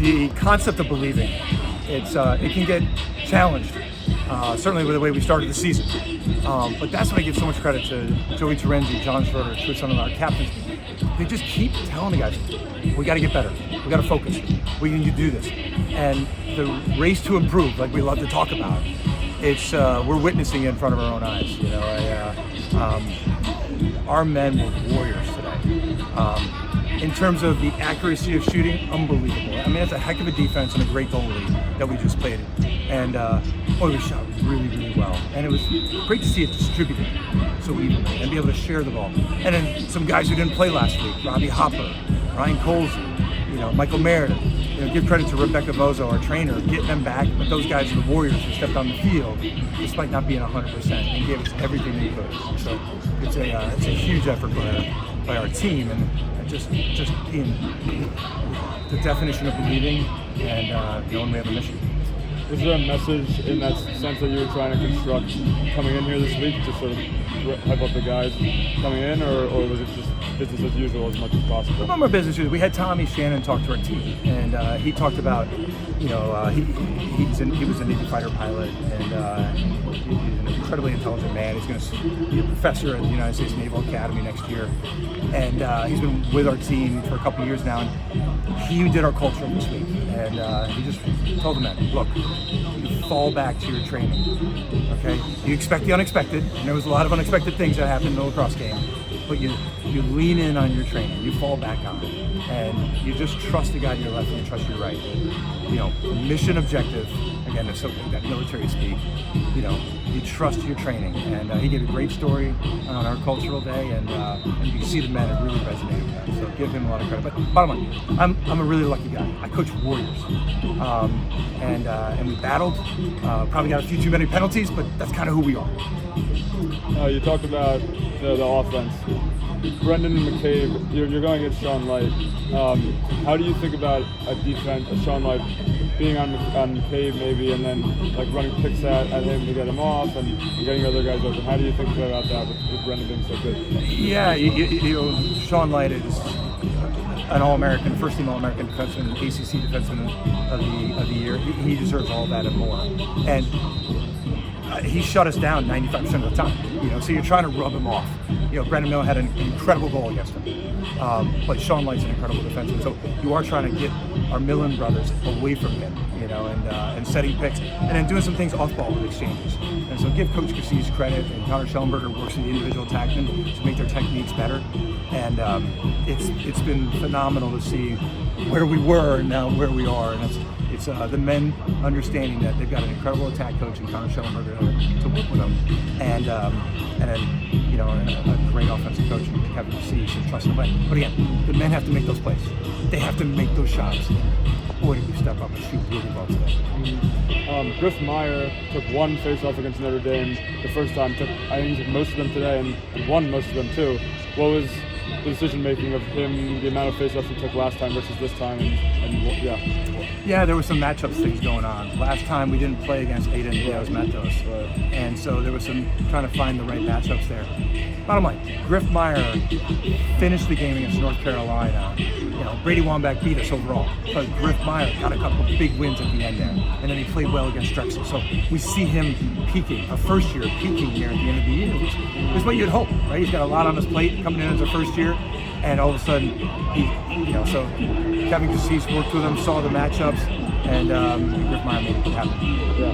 the concept of believing, it can get challenged. Certainly with the way we started the season. But that's what I give so much credit to Joey Terenzi, John Schroeder, to some of our captains. They just keep telling the guys, we got to get better. We got to focus. We need to do this. And the race to improve, like we love to talk about, we're witnessing it in front of our own eyes. Our men were warriors today. In terms of the accuracy of shooting, unbelievable. I mean, it's a heck of a defense and a great goalie that we just played. And we shot really, really well. And it was great to see it distributed so evenly and be able to share the ball. And then some guys who didn't play last week, Robbie Hopper, Ryan Colsey, Michael Meredith. Give credit to Rebecca Bozo, our trainer, getting them back. But those guys are the warriors who stepped on the field despite not being 100% and gave us everything they could. So it's a huge effort by our team, and just being the definition of believing and knowing we have a mission. Was there a message in that sense that you were trying to construct coming in here this week to sort of hype up the guys coming in, or was it just business as usual as much as possible? More business as usual. We had Tommy Shannon talk to our team, and he talked about, he was a Navy fighter pilot, and he's an incredibly intelligent man. He's going to be a professor at the United States Naval Academy next year, and he's been with our team for a couple of years now. And he did our culture this week, and he just told the men, look, you fall back to your training, okay? You expect the unexpected, and there was a lot of unexpected things that happened in the lacrosse game, but you lean in on your training, you fall back on it, and you just trust the guy to your left and you trust your right. Mission objective, again, that's something that military speak, you trust your training. And he gave a great story on our cultural day, and you can see the men have really resonated with that, so give him a lot of credit. But bottom line, I'm a really lucky guy. I coach warriors, and we battled, probably got a few too many penalties, but that's kind of who we are. You talked about the offense. Brendan McCabe, you're going against Sean Light. How do you think about a defense, Sean Light being on McCabe maybe, and then like running picks at him to get him off and getting other guys open? How do you think about that with Brendan being so good? Yeah, Sean Light is an All-American, first-team All-American defenseman, ACC defenseman of the year. He deserves all that and more. And he shut us down 95% of the time. So you're trying to rub him off. Brendan Miller had an incredible goal against him, but Sean Light's an incredible defenseman. So you are trying to get our Millen brothers away from him, and setting picks, and then doing some things off ball with exchanges. And so give Coach Cassis credit, and Connor Schellenberger works with the individual attackmen to make their techniques better. And it's been phenomenal to see where we were and now where we are, and it's the men understanding that they've got an incredible attack coach in Connor Schellenberger to work with them, and then a great offensive coach in Kevin Cassis and trust him. But again, the men have to make those plays. They have to make those shots. Boy, did we step up and shoot really well today. Griff Meyer took one face-off against Notre Dame the first time. I think he took most of them today and won most of them too. What was the decision-making of him, the amount of face-offs he took last time versus this time, Yeah, there were some matchups things going on. Last time we didn't play against Aiden Diaz-Matos, and so there was some trying to find the right matchups there. Bottom line, Griff Meyer finished the game against North Carolina. Brady Wambach beat us overall, but Griff Meyer got a couple of big wins at the end there, and then he played well against Drexel. So we see him peaking, a first year peaking here at the end of the year, which is what you'd hope, right? He's got a lot on his plate coming in as a first year, and all of a sudden, so Kevin Cassis worked with him, saw the matchups, and Griff Meyer made it happen. Yeah.